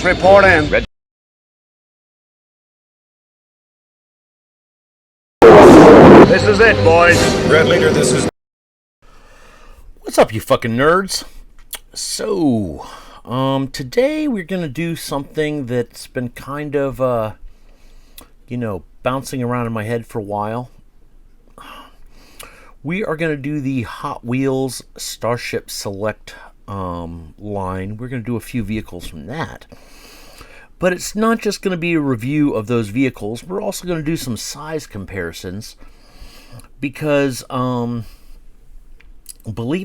report in. Red. This is it, boys. Red Leader, this is... What's up, you fucking nerds? So, today we're going to do something that's been kind of, bouncing around in my head for a while. We are going to do the Hot Wheels Starship Select line. We're going to do a few vehicles from that. But it's not just going to be a review of those vehicles. We're also going to do some size comparisons. Because, believe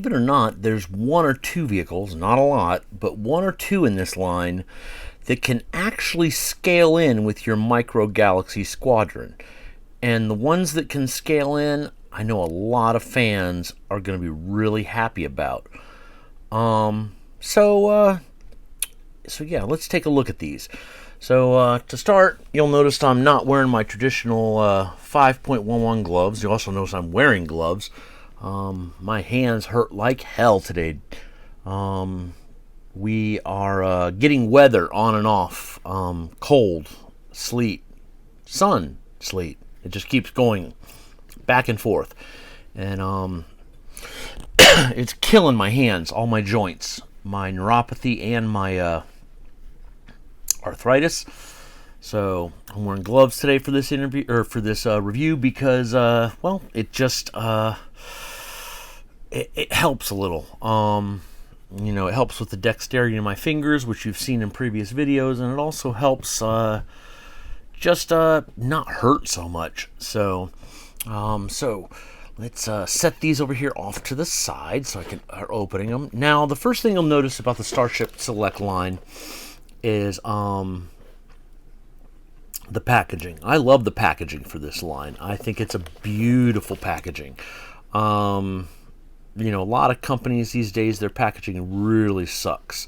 it or not, there's one or two vehicles, not a lot, but one or two in this line that can actually scale in with your Micro Galaxy Squadron. And the ones that can scale in, I know a lot of fans are going to be really happy about. So yeah, let's take a look at these. So to start, you'll notice I'm not wearing my traditional 5.11 gloves. You also notice I'm wearing gloves. My hands hurt like hell today. We are getting weather on and off. Cold, sleet, sun, sleet. It just keeps going back and forth. And it's killing my hands, all my joints, my neuropathy and my arthritis. So I'm wearing gloves today for this interview, or for this review, because well, it just it helps a little. It helps with the dexterity in my fingers, which you've seen in previous videos, and it also helps just not hurt so much. So let's set these over here off to the side so I can start opening them. Now, the first thing you'll notice about the Starship Select line is the packaging. I love the packaging for this line. I think it's a beautiful packaging. A lot of companies these days, their packaging really sucks.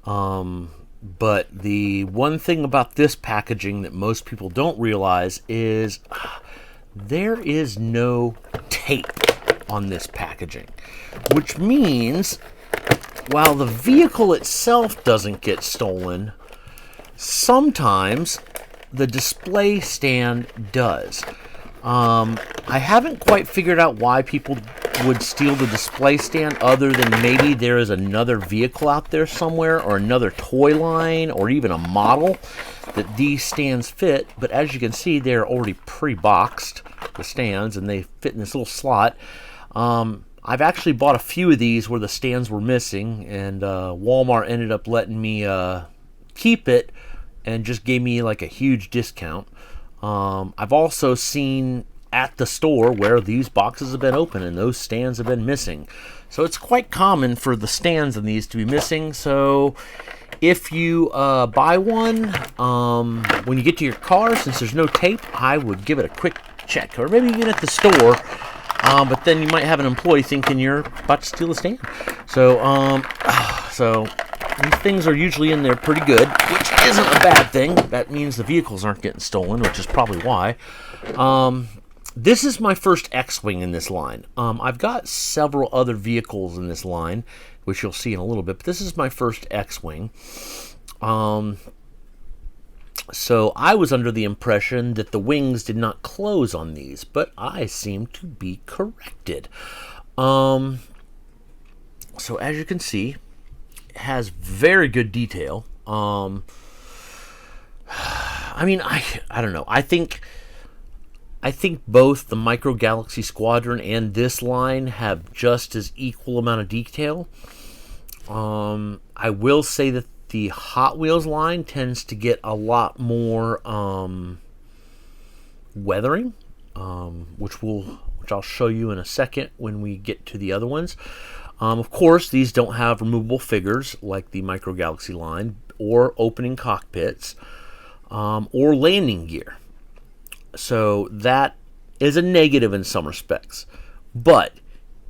But the one thing about this packaging that most people don't realize is there is no tape on this packaging, which means while the vehicle itself doesn't get stolen, sometimes the display stand does. I haven't quite figured out why people would steal the display stand, other than maybe there is another vehicle out there somewhere, or another toy line, or even a model that these stands fit. But as you can see, they're already pre-boxed, the stands, and they fit in this little slot. I've actually bought a few of these where the stands were missing, and Walmart ended up letting me keep it and just gave me like a huge discount. I've also seen at the store where these boxes have been open and those stands have been missing. So it's quite common for the stands in these to be missing. So if you buy one, when you get to your car, since there's no tape, I would give it a quick check. Or maybe even at the store, but then you might have an employee thinking you're about to steal a stand. So these things are usually in there pretty good, which isn't a bad thing. That means the vehicles aren't getting stolen, which is probably why. This is my first X-Wing in this line. I've got several other vehicles in this line, which you'll see in a little bit, but this is my first X-Wing. So I was under the impression that the wings did not close on these, but I seem to be corrected. So as you can see, it has very good detail. I don't know. I think both the Micro Galaxy Squadron and this line have just as equal amount of detail. I will say that the Hot Wheels line tends to get a lot more weathering, which I'll show you in a second when we get to the other ones. Of course, these don't have removable figures like the Micro Galaxy line, or opening cockpits, or landing gear. So that is a negative in some respects. But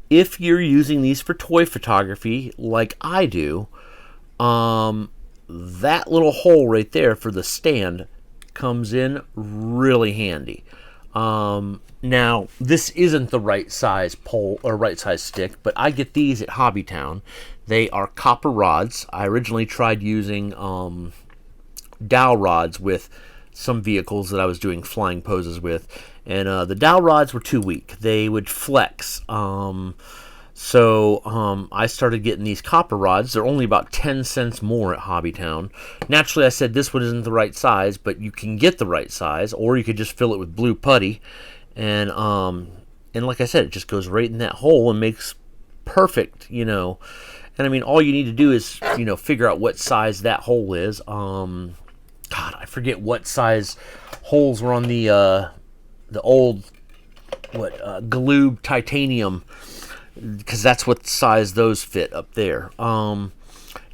if you're using these for toy photography like I do, that little hole right there for the stand comes in really handy. Now, this isn't the right size pole or right size stick, but I get these at Hobbytown. They are copper rods. I originally tried using dowel rods with some vehicles that I was doing flying poses with, and the dowel rods were too weak. They would flex. So I started getting these copper rods. They're only about 10 cents more at Hobbytown. Naturally, I said this one isn't the right size, but you can get the right size, or you could just fill it with blue putty, and like I said, it just goes right in that hole and makes perfect, you know. And I mean, all you need to do is, you know, figure out what size that hole is. God, I forget what size holes were on the old Galoob titanium, because that's what size those fit up there. Now,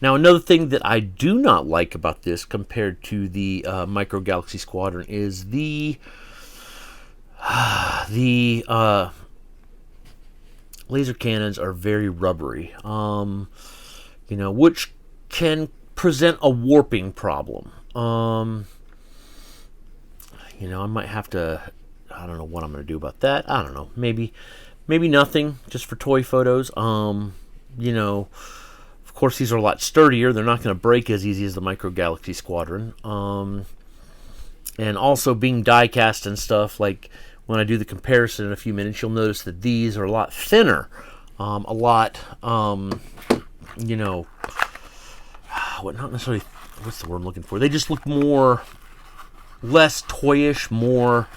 another thing that I do not like about this compared to the Micro Galaxy Squadron is the laser cannons are very rubbery, you know, which can present a warping problem. You know, I might have to, I don't know what I'm going to do about that. I don't know. Maybe nothing, just for toy photos. You know, of course, these are a lot sturdier. They're not going to break as easy as the Micro Galaxy Squadron. And also being die-cast and stuff, like when I do the comparison in a few minutes, you'll notice that these are a lot thinner. A lot, you know, not necessarily, what's the word I'm looking for? They just look more, less toyish, more,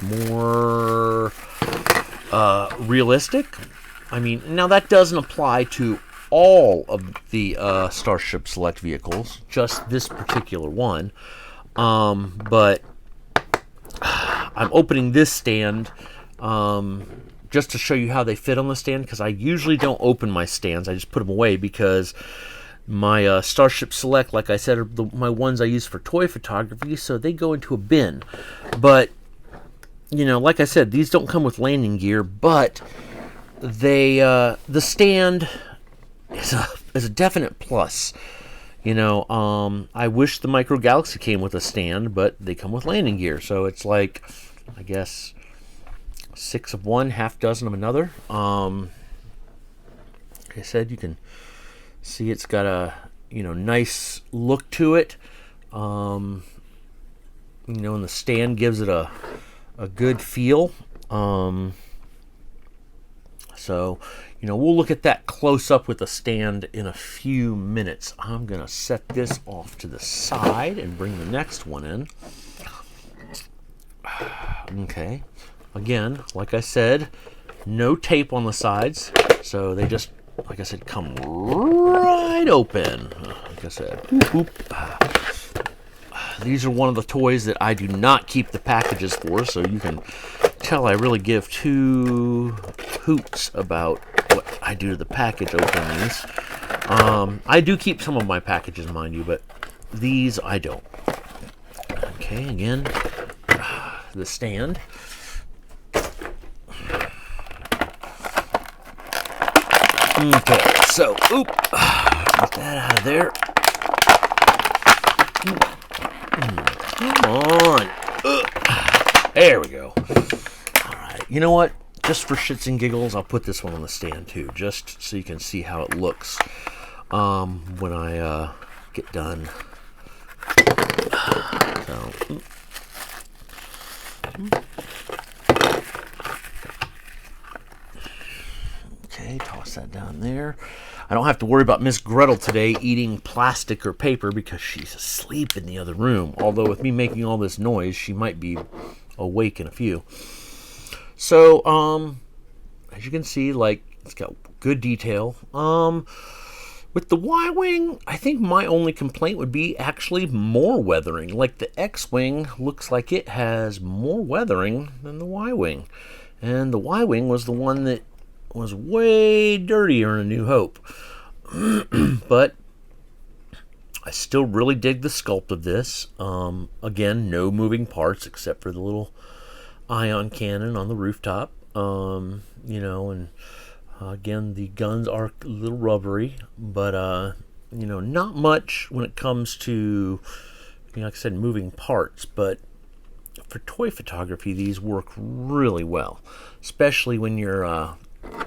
more realistic. I mean, now that doesn't apply to all of the Starship Select vehicles, just this particular one. But I'm opening this stand just to show you how they fit on the stand, because I usually don't open my stands. I just put them away because my Starship Select, like I said, are my ones I use for toy photography, so they go into a bin. But, you know, like I said, these don't come with landing gear, but they the stand is a definite plus. You know, I wish the Micro Galaxy came with a stand, but they come with landing gear, so it's like, I guess, 6 of one, half dozen of another. Like I said, you can see it's got a, you know, nice look to it. You know, and the stand gives it a good feel. So, you know, we'll look at that close up with the stand in a few minutes. I'm going to set this off to the side and bring the next one in. Okay. Again, like I said, no tape on the sides. So they just, like I said, come right open. Like I said, whoop, whoop. These are one of the toys that I do not keep the packages for, so you can tell I really give two hoots about what I do to the package openings. I do keep some of my packages, mind you, but these I don't. Okay, again, the stand. Okay, so, get that out of there. Come on. There we go. Alright, you know what? Just for shits and giggles, I'll put this one on the stand too, just so you can see how it looks when I get done. So, okay, toss that down there. I don't have to worry about Miss Gretel today eating plastic or paper because she's asleep in the other room. Although with me making all this noise, she might be awake in a few. So, as you can see, like, it's got good detail. With the Y-Wing, I think my only complaint would be actually more weathering. Like, the X-Wing looks like it has more weathering than the Y-Wing. And the Y-Wing was the one that was way dirtier in A New Hope. But I still really dig the sculpt of this. Again, no moving parts except for the little ion cannon on the rooftop. You know, and again, the guns are a little rubbery, but you know, not much when it comes to, you know, like I said, moving parts. But for toy photography, these work really well, especially when you're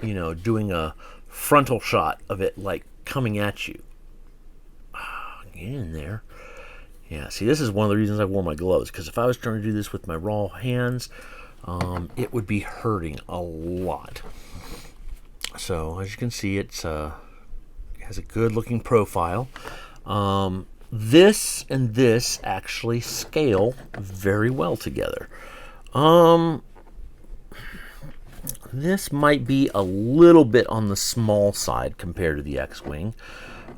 you know, doing a frontal shot of it, like coming at you. Get in there. Yeah, see, this is one of the reasons I wore my gloves, because if I was trying to do this with my raw hands, it would be hurting a lot. So, as you can see, it has a good-looking profile. This and this actually scale very well together. This might be a little bit on the small side compared to the X-Wing.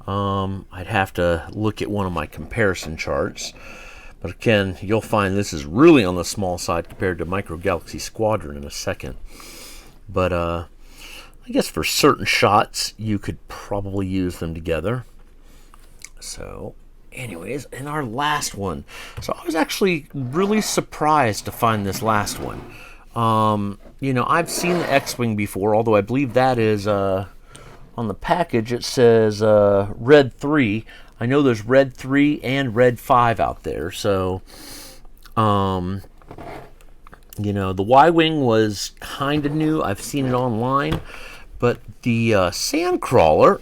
I'd have to look at one of my comparison charts. But again, you'll find this is really on the small side compared to Micro Galaxy Squadron in a second. But I guess for certain shots, you could probably use them together. So, anyways, and our last one. So I was actually really surprised to find this last one. You know, I've seen the X-Wing before, although I believe that is, on the package it says Red 3. I know there's Red 3 and Red 5 out there, so, you know, the Y-Wing was kind of new. I've seen it online, but the Sandcrawler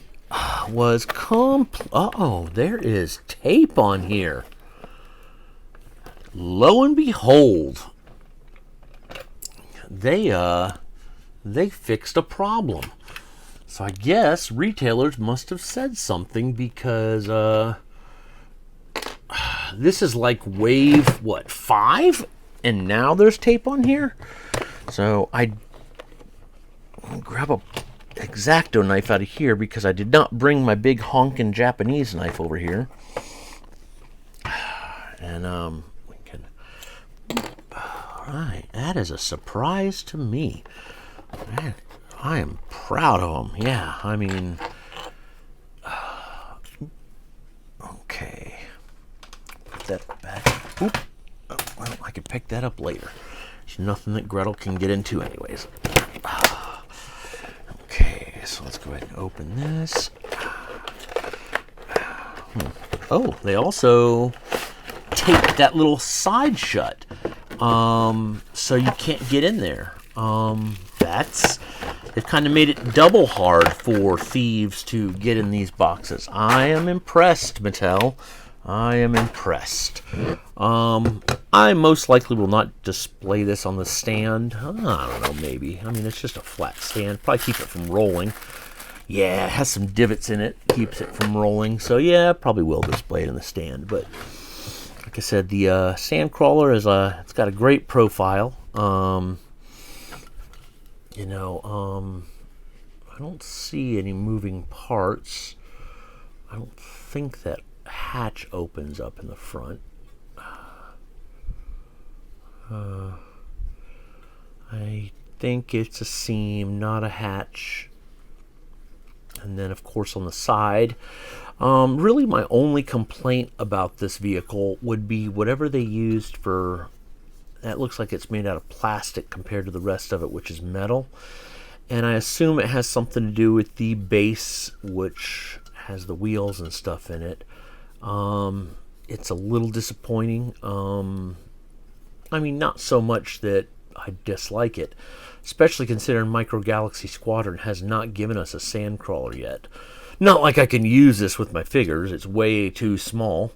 was uh-oh, there is tape on here. Lo and behold, they fixed a problem. So I guess retailers must have said something, because this is like wave, what, 5? And now there's tape on here? So I'll grab a X-Acto knife out of here, because I did not bring my big honkin' Japanese knife over here. And we can... Alright, that is a surprise to me. Man, I am proud of them. Yeah, I mean... okay. Put that back. Oop. Oh, well, I can pick that up later. There's nothing that Gretel can get into anyways. Okay, so let's go ahead and open this. Oh, they also taped that little side shut. So you can't get in there. They've kind of made it double hard for thieves to get in these boxes. I am impressed, Mattel. I am impressed. I most likely will not display this on the stand. I don't know, maybe. I mean, it's just a flat stand. Probably keep it from rolling. Yeah, it has some divots in it. Keeps it from rolling. So yeah, probably will display it in the stand. But like I said, the Sandcrawler is it's got a great profile. You know, I don't see any moving parts. I don't think that hatch opens up in the front. I think it's a seam, not a hatch. And then, of course, on the side, really my only complaint about this vehicle would be whatever they used for... That looks like it's made out of plastic compared to the rest of it, which is metal. And I assume it has something to do with the base, which has the wheels and stuff in it. It's a little disappointing. I mean, not so much that I dislike it, especially considering Micro Galaxy Squadron has not given us a Sandcrawler yet. Not like I can use this with my figures. It's way too small.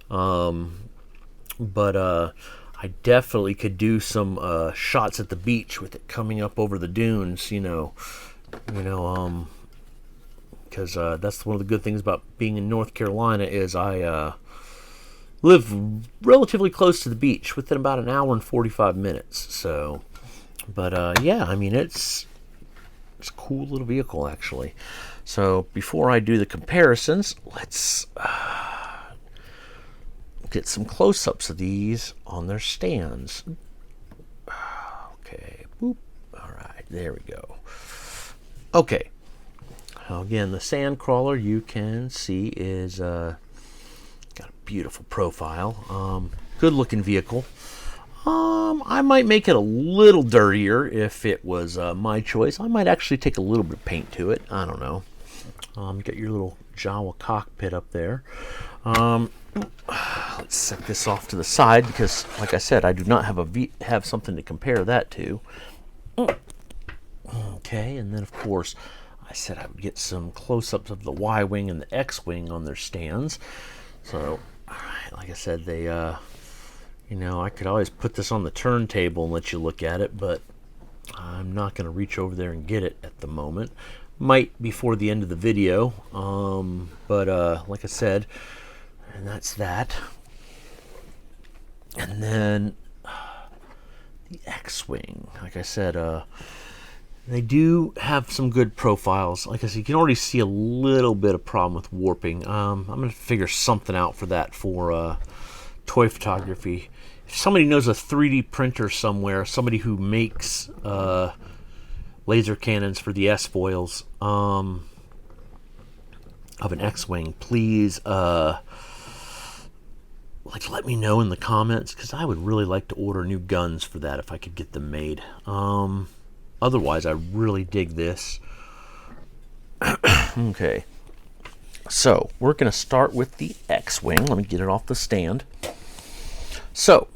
But I definitely could do some shots at the beach with it coming up over the dunes, because that's one of the good things about being in North Carolina is I live relatively close to the beach, within about an hour and 45 minutes. So, but yeah, I mean, it's a cool little vehicle actually. So before I do the comparisons, let's get some close-ups of these on their stands. Okay, boop. All right, there we go. Okay. Now again, the Sandcrawler you can see is got a beautiful profile. Good-looking vehicle. I might make it a little dirtier if it was my choice. I might actually take a little bit of paint to it. I don't know. Got your little Jawa cockpit up there. Let's set this off to the side because, like I said, I do not have something to compare that to. Okay, and then of course, I said I would get some close-ups of the Y-Wing and the X-Wing on their stands. So, like I said, they, you know, I could always put this on the turntable and let you look at it, but I'm not going to reach over there and get it at the moment. Might before the end of the video, but like I said, and that's that. And then the X-Wing, like I said, they do have some good profiles. Like I said, you can already see a little bit of problem with warping. I'm going to figure something out for that for toy photography. If somebody knows a 3D printer somewhere, somebody who makes laser cannons for the S-foils of an X-Wing, please let me know in the comments, because I would really like to order new guns for that if I could get them made. Otherwise, I really dig this. Okay, so we're going to start with the X-Wing. Let me get it off the stand. So,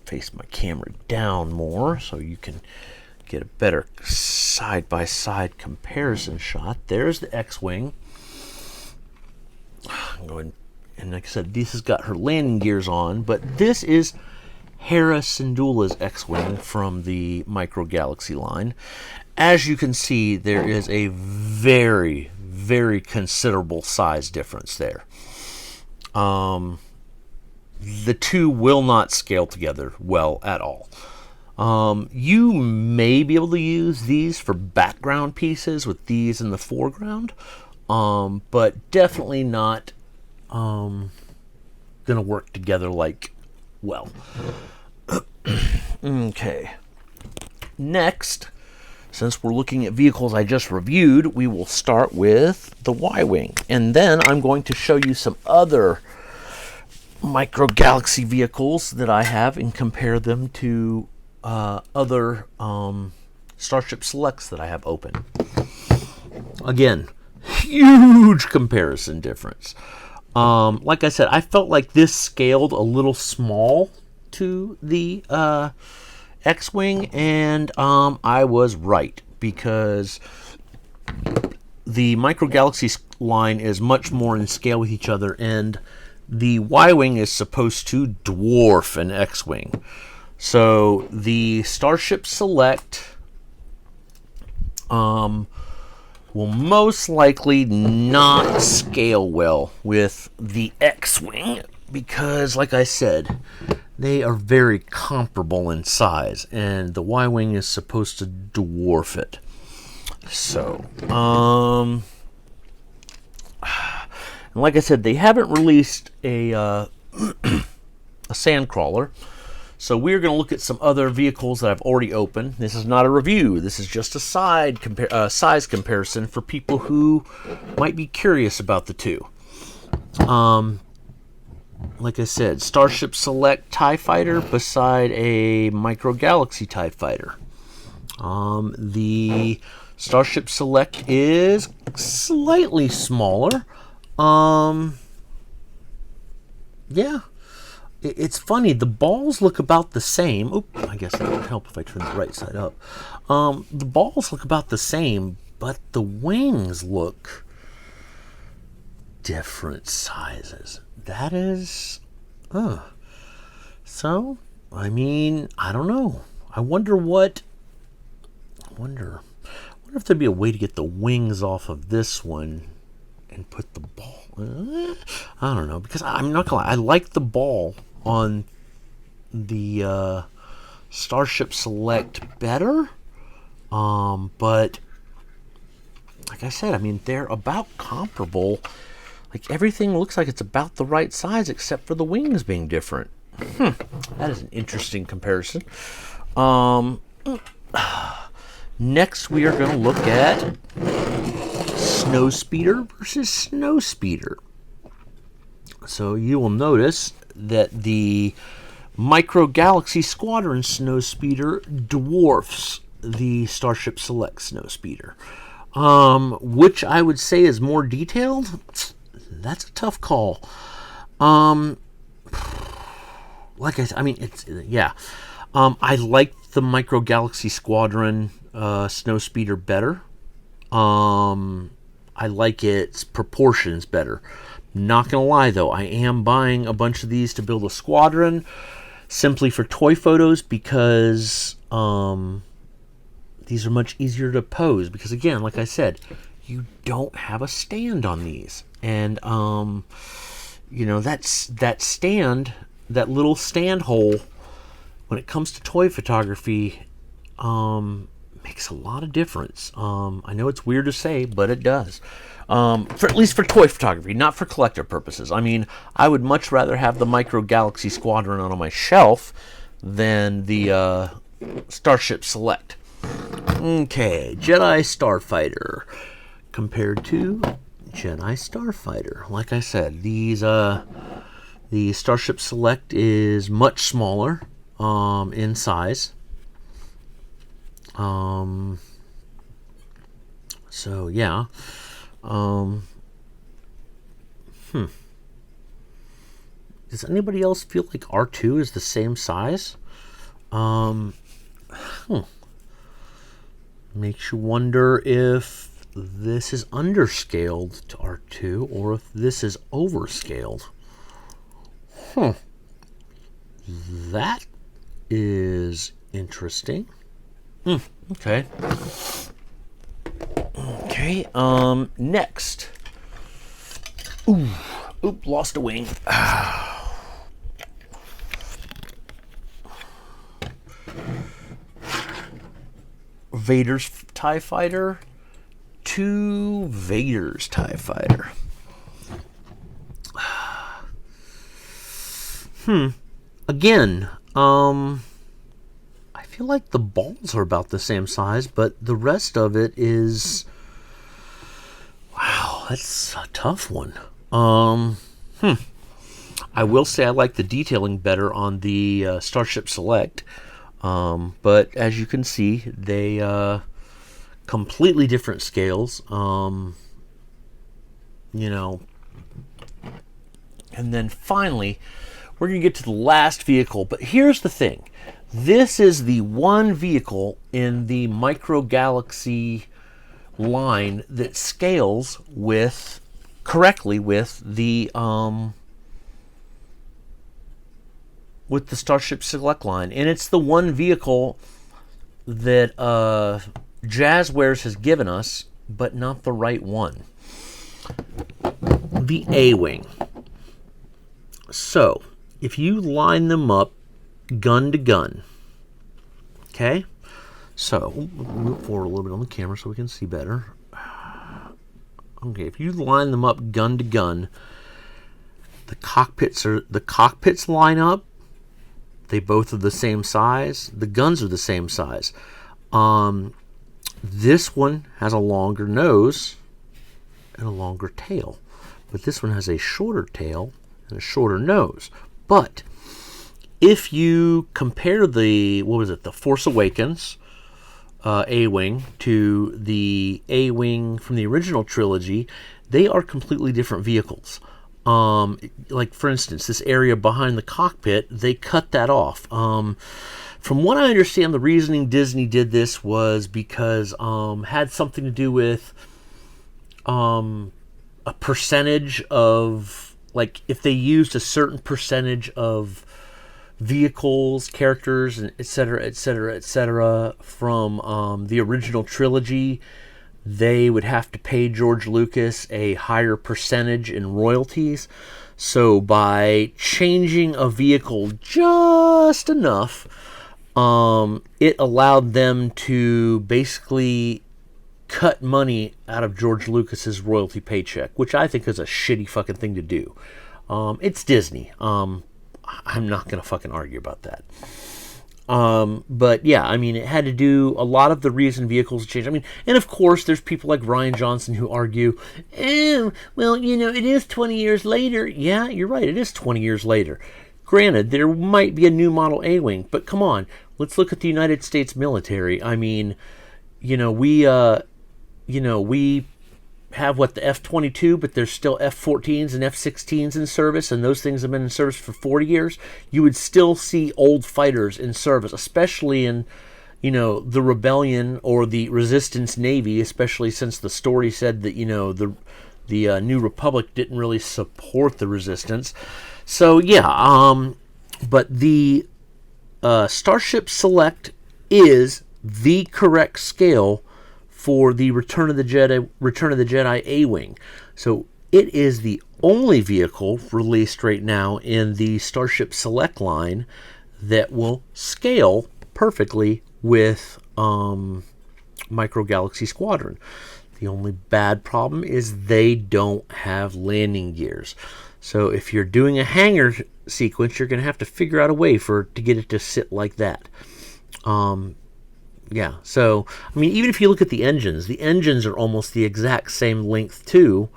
face my camera down more so you can get a better side-by-side comparison shot. There's the X-Wing. And like I said, this has got her landing gears on, but this is Hera Syndulla's X-Wing from the Micro Galaxy line. As you can see, there is a very, very considerable size difference there. The two will not scale together well at all. You may be able to use these for background pieces with these in the foreground, but definitely not going to work together like well. Okay. Next, since we're looking at vehicles I just reviewed, we will start with the Y-Wing. And then I'm going to show you some other Micro Galaxy vehicles that I have and compare them to other Starship Selects that I have open. Again, huge comparison difference. Like I said, I felt like this scaled a little small to the X-Wing, and I was right, because the Micro Galaxy line is much more in scale with each other, and the Y-Wing is supposed to dwarf an X-Wing. So the Starship Select will most likely not scale well with the X-Wing, because, like I said, they are very comparable in size, and the Y-Wing is supposed to dwarf it. So, and like I said, they haven't released a a Sandcrawler. So we're going to look at some other vehicles that I've already opened. This is not a review. This is just a size comparison for people who might be curious about the two. Like I said, Starship Select TIE Fighter beside a Micro Galaxy TIE Fighter. The Starship Select is slightly smaller. Yeah. It's funny, the balls look about the same. Oop, I guess that would help if I turn the right side up. The balls look about the same, but the wings look different sizes. That is... So, I mean, I don't know. I wonder if there'd be a way to get the wings off of this one and put the ball... I don't know, because I'm not gonna lie, I like the ball on the Starship Select better, but like I said, I mean, they're about comparable. Like, everything looks like it's about the right size except for the wings being different. That is an interesting comparison. Next, we are going to look at Snowspeeder versus Snowspeeder. So you will notice that the Micro Galaxy Squadron Snowspeeder dwarfs the Starship Select Snowspeeder. Which I would say is more detailed. That's a tough call. Like I said, I mean, it's, yeah. I like the Micro Galaxy Squadron Snowspeeder better. I like its proportions better. Not gonna lie though, I am buying a bunch of these to build a squadron simply for toy photos because these are much easier to pose because, again, like I said, you don't have a stand on these. And that stand, that little stand hole, when it comes to toy photography, makes a lot of difference. I know it's weird to say, but it does. For at least for toy photography, not for collector purposes. I mean, I would much rather have the Micro Galaxy Squadron on my shelf than the Starship Select. Okay, Jedi Starfighter compared to Jedi Starfighter. Like I said, the Starship Select is much smaller in size. So yeah. Does anybody else feel like R2 is the same size? Makes you wonder if this is underscaled to R2 or if this is overscaled. That is interesting. Okay. Okay, next. Oop, lost a wing. Vader's TIE Fighter to Vader's TIE Fighter. Again, I feel like the balls are about the same size, but the rest of it is... Wow, that's a tough one. I will say I like the detailing better on the Starship Select. But as you can see, they completely different scales. And then finally, we're going to get to the last vehicle. But here's the thing. This is the one vehicle in the Micro Galaxy line that scales correctly with the Starship Select line, and it's the one vehicle that Jazzwares has given us, but not the right one. The A-Wing. So, if you line them up gun to gun, okay? So, we'll move forward a little bit on the camera so we can see better. Okay, if you line them up gun to gun, the cockpits line up. They both are the same size. The guns are the same size. This one has a longer nose and a longer tail, but this one has a shorter tail and a shorter nose. But if you compare the Force Awakens A-Wing to the A-Wing from the original trilogy, they are completely different vehicles. Like, for instance, this area behind the cockpit, they cut that off. From what I understand, the reasoning Disney did this was because had something to do with a percentage of, like, if they used a certain percentage of vehicles, characters, and etc., from the original trilogy, they would have to pay George Lucas a higher percentage in royalties. So by changing a vehicle just enough, it allowed them to basically cut money out of George Lucas's royalty paycheck, which I think is a shitty fucking thing to do. It's Disney. I'm not going to fucking argue about that. But yeah, I mean, it had to do, a lot of the reason vehicles changed. I mean, and of course, there's people like Ryan Johnson who argue, well, it is 20 years later. Yeah, you're right. It is 20 years later. Granted, there might be a new model A-Wing, but come on, let's look at the United States military. I mean, we have the F-22, but there's still F-14s and F-16s in service, and those things have been in service for 40 years. You would still see old fighters in service, especially in, you know, the rebellion or the resistance navy, especially since the story said that, you know, the New Republic didn't really support the resistance. So yeah, but the Starship Select is the correct scale for the Return of the Jedi A-Wing. So it is the only vehicle released right now in the Starship Select line that will scale perfectly with Micro Galaxy Squadron. The only bad problem is they don't have landing gears. So if you're doing a hangar sequence, you're going to have to figure out a way to get it to sit like that. Yeah, so, I mean, even if you look at the engines are almost the exact same length too.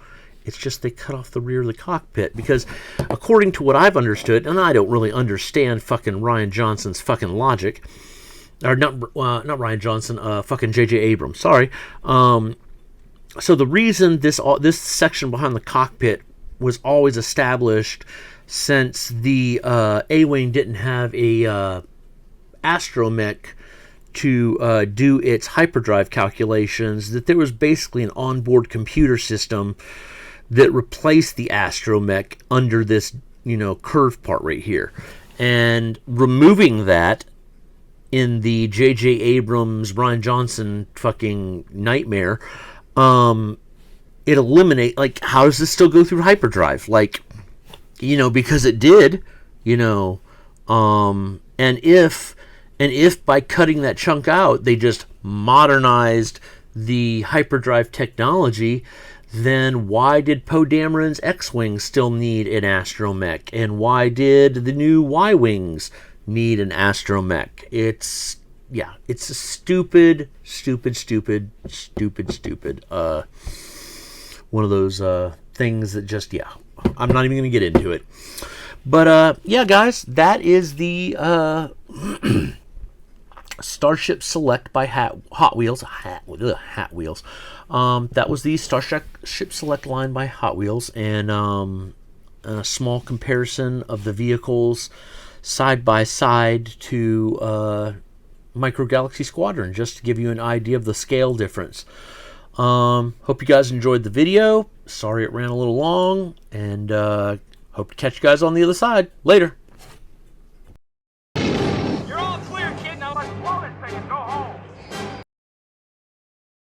It's just they cut off the rear of the cockpit because, according to what I've understood, and I don't really understand fucking Rian Johnson's fucking logic, or not Rian Johnson, fucking J.J. Abrams, sorry. So the reason this section behind the cockpit was always established, since the A-Wing didn't have a astromech to do its hyperdrive calculations, that there was basically an onboard computer system that replaced the astromech under this, you know, curved part right here. And removing that in the J.J. Abrams, Rian Johnson fucking nightmare, it eliminate, like, how does this still go through hyperdrive? Like, you know, because it did, you know, and if by cutting that chunk out they just modernized the hyperdrive technology, then why did Poe Dameron's X-Wing still need an astromech? And why did the new Y-Wings need an astromech? It's a stupid one of those things that just, yeah, I'm not even going to get into it. But yeah, guys, that is the Starship Select by Hot Wheels. Hot Wheels. That was the Starship Select line by Hot Wheels, and a small comparison of the vehicles side by side to Micro Galaxy Squadron, just to give you an idea of the scale difference. Hope you guys enjoyed the video. Sorry it ran a little long, and hope to catch you guys on the other side. Later.